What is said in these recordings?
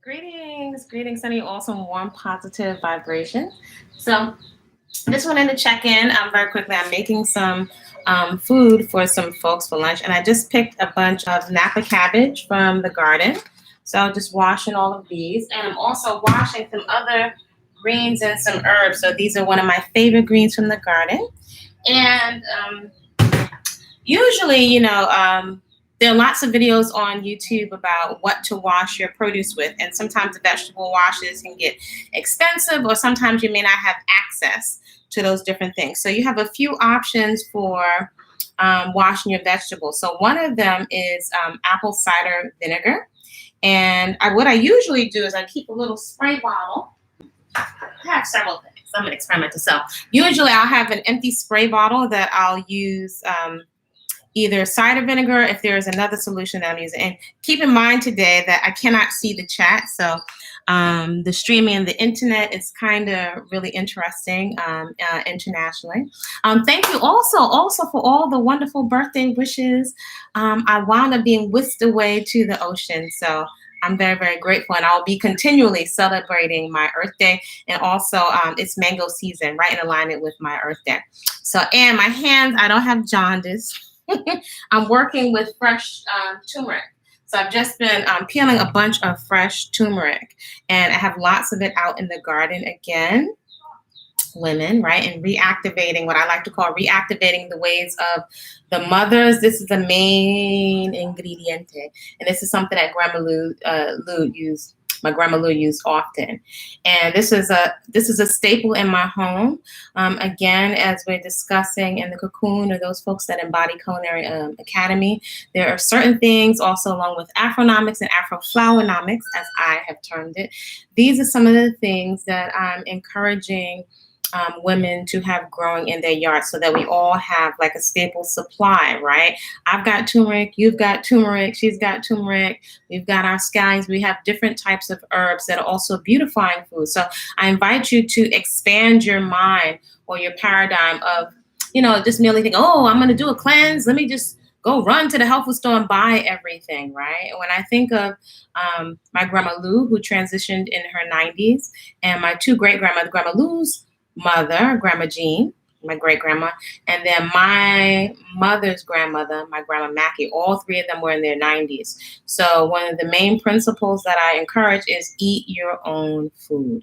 Greetings, sending you all some warm, positive vibration. So, just wanted to check in very quickly. I'm making some food for some folks for lunch, and I just picked a bunch of Napa cabbage from the garden. So, just washing all of these, and I'm also washing some other greens and some herbs. So, these are one of my favorite greens from the garden, and usually, there are lots of videos on YouTube about what to wash your produce with, and sometimes the vegetable washes can get expensive, or sometimes you may not have access to those different things. So you have a few options for washing your vegetables. So one of them is apple cider vinegar, and what I usually do is I keep a little spray bottle. I have several things. I'm an experimenter. So usually I'll have an empty spray bottle that I'll use either cider vinegar if there is another solution that I'm using. And keep in mind today that I cannot see the chat. So the streaming and the internet is kind of really interesting internationally. Thank you also for all the wonderful birthday wishes. I wound up being whisked away to the ocean. So I'm very, very grateful, and I'll be continually celebrating my Earth Day, and also it's mango season, right in alignment with my Earth Day. So, and my hands, I don't have jaundice. I'm working with fresh turmeric. So I've just been peeling a bunch of fresh turmeric, and I have lots of it out in the garden again, women, right? And reactivating, what I like to call reactivating the ways of the mothers. This is the main ingrediente. And this is something that Grandma Lou used. My grandma Lou used often, and this is a staple in my home. Again, as we're discussing in the cocoon, or those folks that in Body-Culinary Academy, there are certain things also along with Afronomics and Afroflowernomics, as I have termed it. These are some of the things that I'm encouraging women to have growing in their yard, so that we all have like a staple supply, right? I've got turmeric, you've got turmeric, she's got turmeric, we've got our scallions, we have different types of herbs that are also beautifying food. So I invite you to expand your mind or your paradigm of, just merely think, oh, I'm going to do a cleanse. Let me just go run to the health food store and buy everything, right? When I think of my grandma Lou, who transitioned in her 90s, and my two great-grandmothers, Grandma Lou's mother, Grandma Jean, my great-grandma, and then my mother's grandmother, my Grandma Mackie, all three of them were in their 90s. So one of the main principles that I encourage is eat your own food.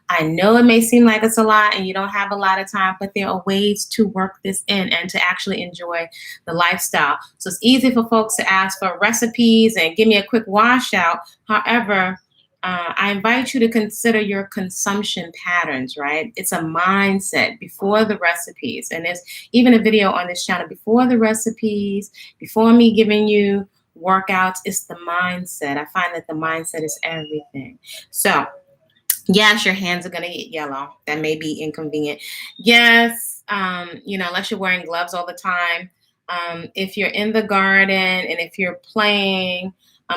I know it may seem like it's a lot and you don't have a lot of time, but there are ways to work this in and to actually enjoy the lifestyle. So it's easy for folks to ask for recipes and give me a quick washout. However, I invite you to consider your consumption patterns, right? It's a mindset before the recipes. And there's even a video on this channel before the recipes, before me giving you workouts. It's the mindset. I find that the mindset is everything. So, yes, your hands are going to get yellow. That may be inconvenient. Yes, unless you're wearing gloves all the time. If you're in the garden and if you're playing,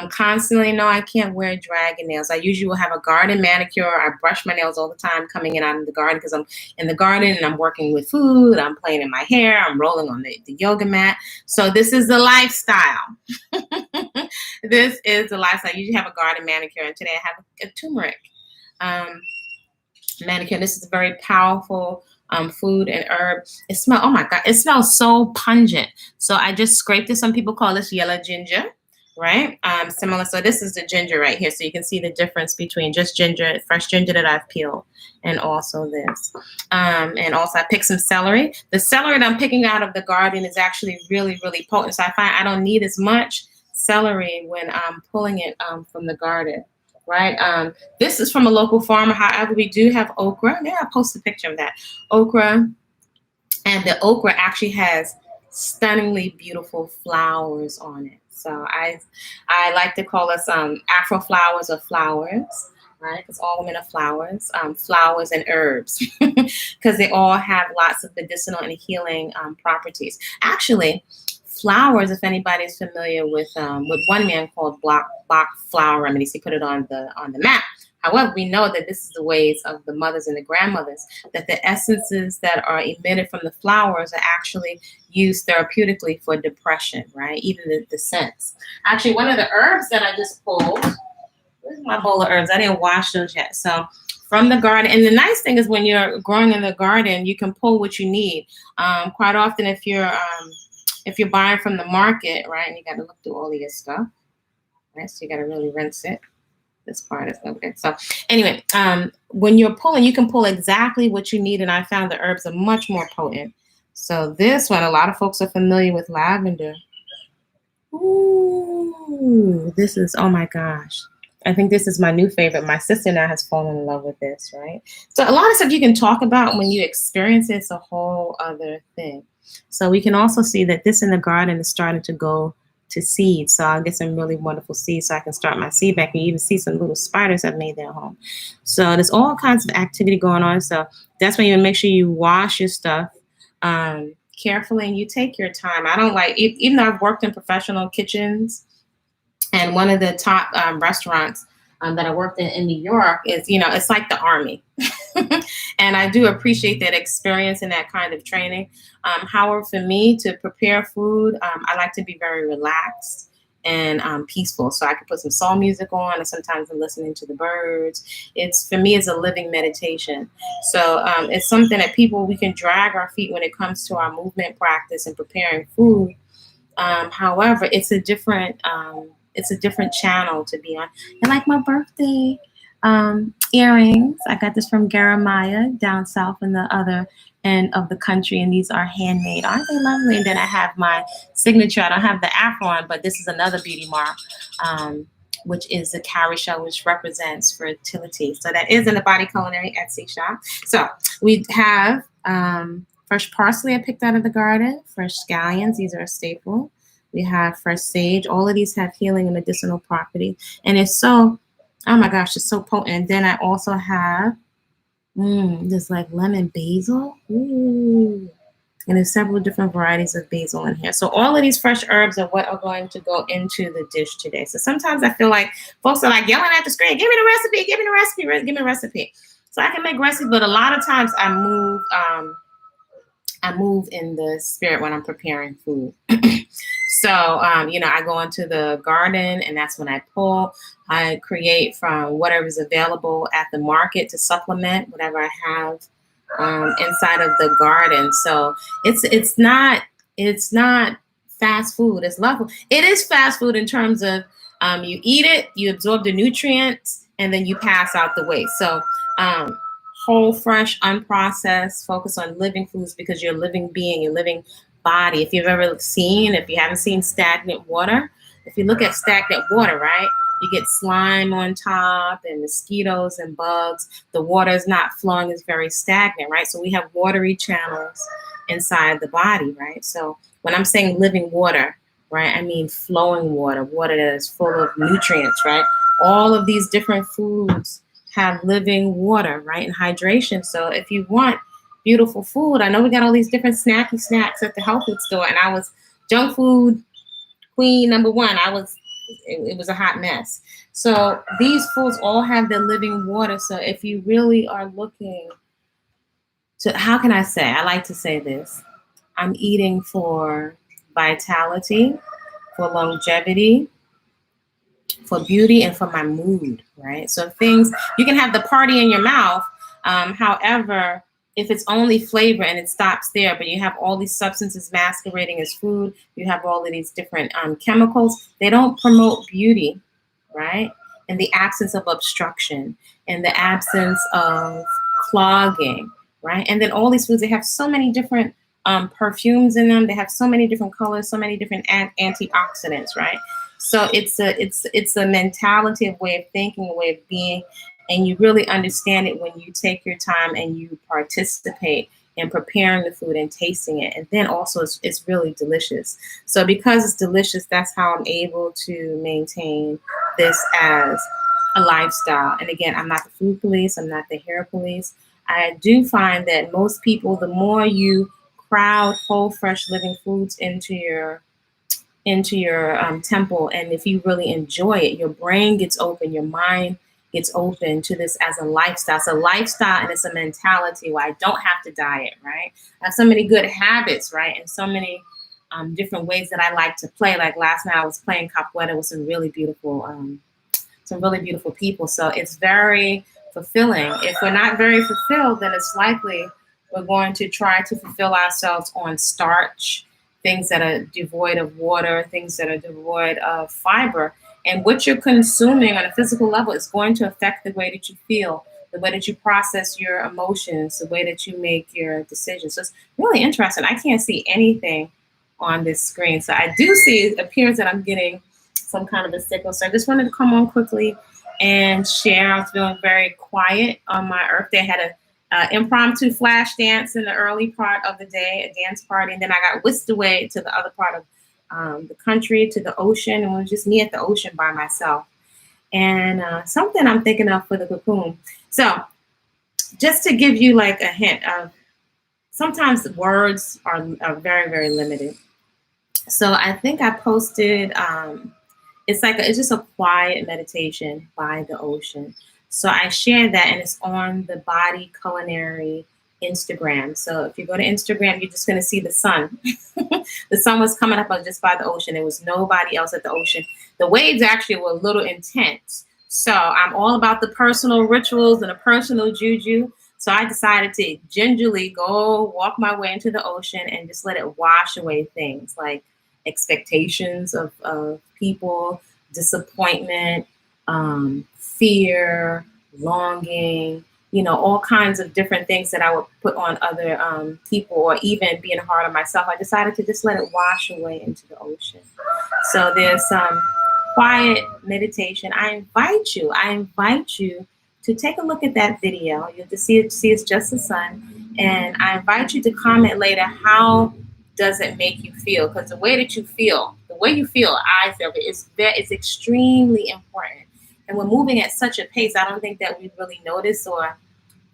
constantly, no, I can't wear dragon nails. I usually will have a garden manicure. I brush my nails all the time coming in out of the garden, because I'm in the garden and I'm working with food. I'm playing in my hair. I'm rolling on the yoga mat. So this is the lifestyle. This is the lifestyle. I usually have a garden manicure, and today I have a turmeric manicure. This is a very powerful food and herb. It smells, oh my God, it smells so pungent. So I just scraped it. Some people call this yellow ginger. Right? Similar. So this is the ginger right here. So you can see the difference between just ginger, fresh ginger that I've peeled, and also this. And also I picked some celery. The celery that I'm picking out of the garden is actually really, really potent. So I find I don't need as much celery when I'm pulling it from the garden. Right? This is from a local farmer. However, we do have okra. Maybe I'll post a picture of that. Okra. And the okra actually has stunningly beautiful flowers on it. So I like to call us Afro flowers or flowers, right? Because all women are flowers, flowers and herbs, because they all have lots of medicinal and healing properties. Actually, flowers, if anybody is familiar with one man called Bach Flower Remedies, he put it on the map. However, we know that this is the ways of the mothers and the grandmothers, that the essences that are emitted from the flowers are actually used therapeutically for depression, right? Even the scents. Actually, one of the herbs that I just pulled, Where's my bowl of herbs? I didn't wash those yet. So from the garden, and the nice thing is when you're growing in the garden, you can pull what you need. Quite often, if you're buying from the market, right, and you got to look through all of your stuff, right, so you got to really rinse it. This part is no good. So anyway, when you're pulling, you can pull exactly what you need, and I found the herbs are much more potent. So this one, a lot of folks are familiar with lavender. Ooh, this is, oh my gosh. I think this is my new favorite. My sister now has fallen in love with this, right? So a lot of stuff you can talk about when you experience it, it's a whole other thing. So we can also see that this in the garden is starting to go to seed. So I'll get some really wonderful seeds so I can start my seed bank. You even see some little spiders have made their home. So there's all kinds of activity going on. So that's when you make sure you wash your stuff carefully and you take your time. I don't like, even though I've worked in professional kitchens, and one of the top restaurants that I worked in New York is, it's like the army. And I do appreciate that experience and that kind of training. However, for me to prepare food, I like to be very relaxed and peaceful. So I can put some soul music on, and sometimes I'm listening to the birds. For me, it's a living meditation. So it's something that we can drag our feet when it comes to our movement practice and preparing food. However, it's a different channel to be on. And like my birthday earrings, I got this from Jeremiah down south in the other end of the country, and these are handmade. Aren't they lovely? And then I have my signature. I don't have the AFRO on, but this is another beauty mark, which is the cowrie shell, which represents fertility. So that is in the Body-Culinary Etsy shop. So we have fresh parsley I picked out of the garden, fresh scallions. These are a staple. We have fresh sage. All of these have healing and medicinal property. And it's so, oh my gosh, it's so potent. And then I also have this like lemon basil. Ooh. And there's several different varieties of basil in here. So all of these fresh herbs are what are going to go into the dish today. So sometimes I feel like folks are like yelling at the screen, give me the recipe, give me the recipe, give me the recipe. So I can make recipes, but a lot of times I move in the spirit when I'm preparing food. So, I go into the garden, and that's when I pull. I create from whatever's available at the market to supplement whatever I have inside of the garden. So it's not fast food. It's love food. It is fast food in terms of you eat it, you absorb the nutrients, and then you pass out the waste. So whole, fresh, unprocessed, focus on living foods because you're a living being, you're living body. If you haven't seen stagnant water, if you look at stagnant water, right, you get slime on top and mosquitoes and bugs. The water is not flowing, it's very stagnant, right? So we have watery channels inside the body, right? So when I'm saying living water, right, I mean flowing water, water that is full of nutrients, right? All of these different foods have living water, right, and hydration. So if you want beautiful food, I know we got all these different snacky snacks at the health food store, and I was junk food queen number one. It was a hot mess. So these foods all have the living water. So if you really are looking to, how can I say? I like to say this. I'm eating for vitality, for longevity, for beauty, and for my mood, right? So things, you can have the party in your mouth. However, if it's only flavor and it stops there, but you have all these substances masquerading as food, you have all of these different chemicals, they don't promote beauty, right? In the absence of obstruction, in the absence of clogging, right? And then all these foods, they have so many different perfumes in them. They have so many different colors, so many different antioxidants, right? So it's a mentality, a way of thinking, a way of being. And you really understand it when you take your time and you participate in preparing the food and tasting it. And then also it's really delicious. So because it's delicious, that's how I'm able to maintain this as a lifestyle. And again, I'm not the food police. I'm not the hair police. I do find that most people, the more you crowd whole, fresh, living foods into your temple, and if you really enjoy it, your brain gets open, your mind gets open to this as a lifestyle. It's a lifestyle and it's a mentality where I don't have to diet, right? I have so many good habits, right? And so many different ways that I like to play. Like last night I was playing capoeira with some really beautiful some really beautiful people. So it's very fulfilling. If we're not very fulfilled, then it's likely we're going to try to fulfill ourselves on starch, things that are devoid of water, things that are devoid of fiber. And what you're consuming on a physical level is going to affect the way that you feel, the way that you process your emotions, the way that you make your decisions. So it's really interesting. I can't see anything on this screen. So I do see, it appears that I'm getting some kind of a signal. So I just wanted to come on quickly and share. I was feeling very quiet on my Earth Day. I had a impromptu flash dance in the early part of the day, a dance party, and then I got whisked away to the other part of the country, to the ocean, and it was just me at the ocean by myself. And something I'm thinking of for the cocoon. So just to give you like a hint of, sometimes words are very, very limited. So I think I posted, it's just a quiet meditation by the ocean. So I shared that, and it's on the Body-Culinary Instagram. So if you go to Instagram, you're just going to see the sun. The sun was coming up just by the ocean. There was nobody else at the ocean. The waves actually were a little intense. So I'm all about the personal rituals and the personal juju. So I decided to gingerly go walk my way into the ocean and just let it wash away things like expectations of people, disappointment, fear, longing, all kinds of different things that I would put on other people, or even being hard on myself. I decided to just let it wash away into the ocean. So there's some quiet meditation. I invite you to take a look at that video. You'll just see it's just the sun. And I invite you to comment later, how does it make you feel? Because the way you feel, I feel it's extremely important. And we're moving at such a pace, I don't think that we really notice, or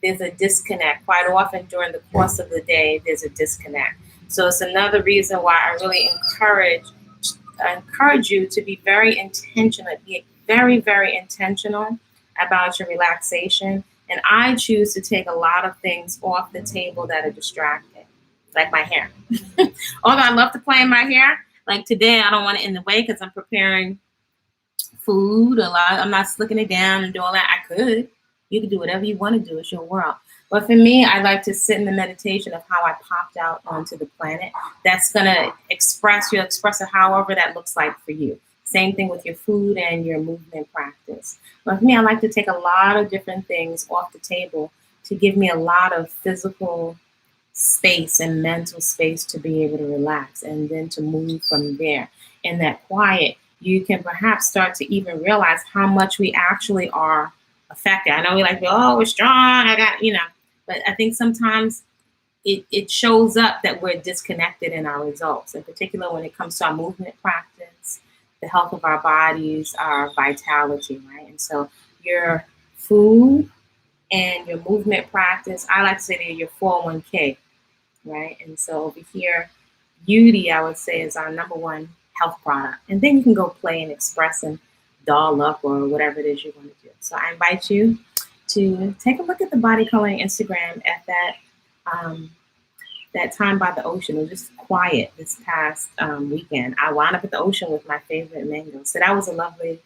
there's a disconnect. Quite often during the course of the day, there's a disconnect. So it's another reason why I really encourage you to be very intentional, be very, very intentional about your relaxation. And I choose to take a lot of things off the table that are distracting, like my hair. Although I love to play in my hair, like today, I don't want it in the way because I'm preparing food a lot. I'm not slicking it down and doing all that. I could. You can do whatever you want to do. It's your world. But for me, I like to sit in the meditation of how I popped out onto the planet. That's going to express it however that looks like for you. Same thing with your food and your movement practice. But for me, I like to take a lot of different things off the table to give me a lot of physical space and mental space to be able to relax, and then to move from there. In that quiet, you can perhaps start to even realize how much we actually are affected. I know we like, we're strong, but I think sometimes it shows up that we're disconnected in our results, in particular when it comes to our movement practice, the health of our bodies, our vitality, right? And so your food and your movement practice, I like to say they're your 401k, right? And so over here, beauty, I would say, is our number one health product. And then you can go play and express and doll up or whatever it is you want to do. So I invite you to take a look at the Body-Culinary Instagram at that time by the ocean. It was just quiet this past weekend. I wound up at the ocean with my favorite mango. So that was a lovely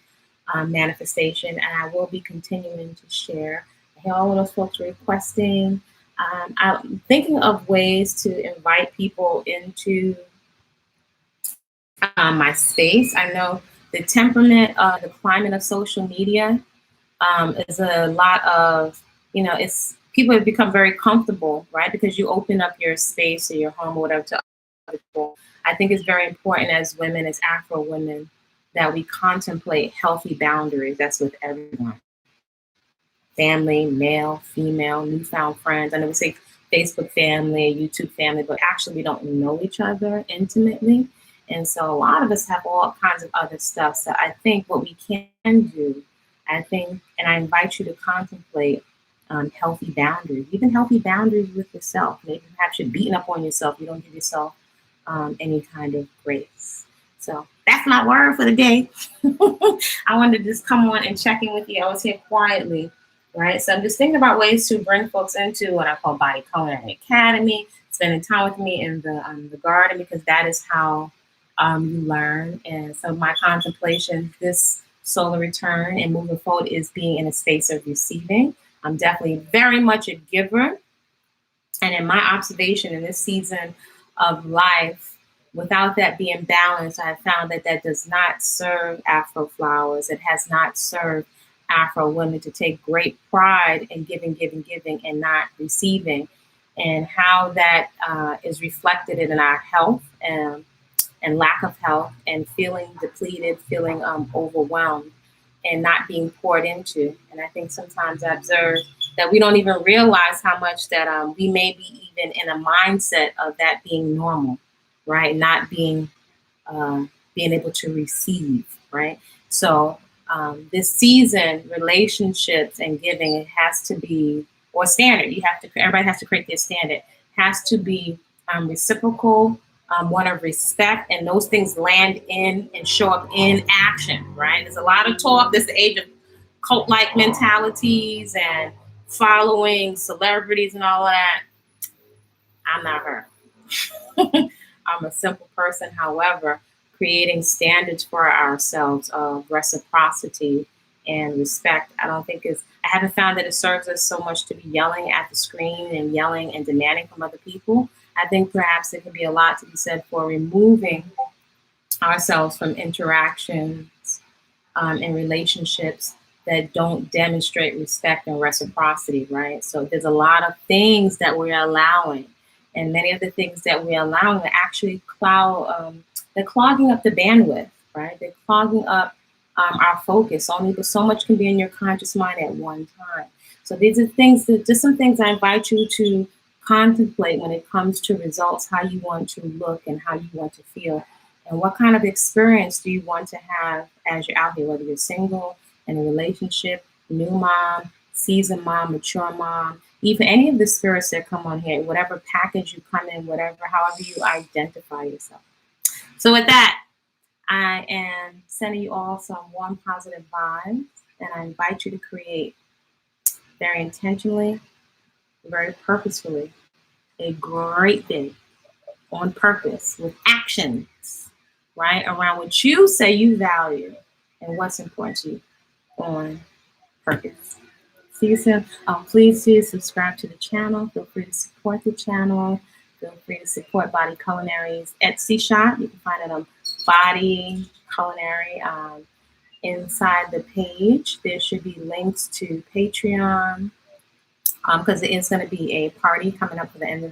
manifestation, and I will be continuing to share. I hear all of those folks requesting. I'm thinking of ways to invite people into my space. I know the temperament, the climate of social media is a lot of, it's people have become very comfortable, right? Because you open up your space or your home or whatever to other people. I think it's very important as women, as Afro women, that we contemplate healthy boundaries. That's with everyone. Family, male, female, newfound friends. I know we say Facebook family, YouTube family, but actually we don't know each other intimately. And so a lot of us have all kinds of other stuff. So I think what we can do, and I invite you to contemplate healthy boundaries, even healthy boundaries with yourself. Maybe perhaps you're beating up on yourself. You don't give yourself any kind of grace. So that's my word for the day. I wanted to just come on and check in with you. I was here quietly, right? So I'm just thinking about ways to bring folks into what I call Body-Culinary Academy, spending time with me in the garden, because that is how you learn. And so my contemplation this solar return and moving forward is being in a space of receiving. I'm definitely very much a giver. And in my observation in this season of life, without that being balanced, I have found that that does not serve Afro flowers. It has not served Afro women to take great pride in giving, giving, giving, and not receiving, and how that is reflected in our health and lack of health and feeling depleted, feeling overwhelmed, and not being poured into. And I think sometimes I observe that we don't even realize how much that we may be even in a mindset of that being normal, right? Not being being able to receive, right? So this season, relationships and giving, it has to be, or standard. You have to, everybody has to create their standard. Has to be reciprocal, one of respect, and those things land in and show up in action, right? There's a lot of talk. This is the age of cult-like mentalities and following celebrities and all of that. I'm not her. I'm a simple person. However, creating standards for ourselves of reciprocity and respect, I don't think is, I haven't found that it serves us so much to be yelling at the screen and yelling and demanding from other people. I think perhaps there can be a lot to be said for removing ourselves from interactions and relationships that don't demonstrate respect and reciprocity, right? So there's a lot of things that we're allowing, and many of the things that we're allowing are actually they're clogging up the bandwidth, right? They're clogging up our focus. Only but so much can be in your conscious mind at one time. So these are things that, just some things I invite you to contemplate when it comes to results, how you want to look and how you want to feel. And what kind of experience do you want to have as you're out here, whether you're single, in a relationship, new mom, seasoned mom, mature mom, even any of the spirits that come on here, whatever package you come in, whatever, however you identify yourself. So with that, I am sending you all some warm, positive vibes, and I invite you to create very intentionally, very purposefully, a great day on purpose with actions, right, around what you say you value and what's important to you on purpose. See you soon. Please do subscribe to the channel. Feel free to support the channel. Feel free to support Body-Culinary's Etsy shop. You can find it on Body-Culinary. Inside the page, there should be links to Patreon, because there is going to be a party coming up at the end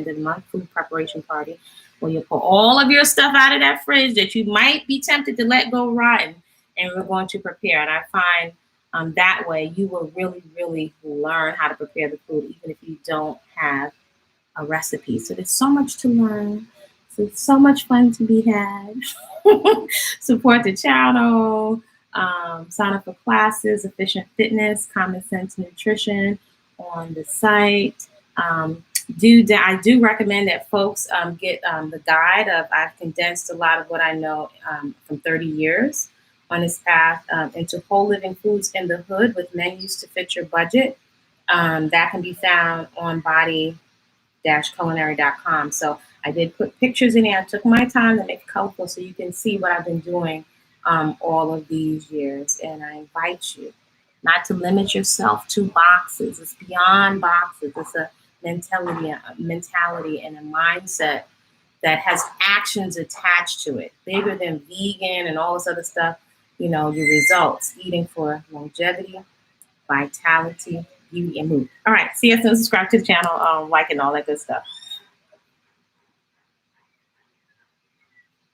of the month, food preparation party, where you pull all of your stuff out of that fridge that you might be tempted to let go rotten, and we're going to prepare. And I find that way you will really, really learn how to prepare the food, even if you don't have a recipe. So there's so much to learn. So it's so much fun to be had. Support the channel. Sign up for classes, efficient fitness, common sense nutrition on the site. I do recommend that folks get the guide of, I've condensed a lot of what I know from 30 years on this path into whole living foods in the hood with menus to fit your budget. That can be found on body-culinary.com. So I did put pictures in there. I took my time to make it colorful so you can see what I've been doing all of these years. And I invite you not to limit yourself to boxes. It's beyond boxes. It's a mentality and a mindset that has actions attached to it, bigger than vegan and all this other stuff. You know, your results, eating for longevity, vitality, beauty, and mood. All right, see you soon. Subscribe to the channel, like, and all that good stuff.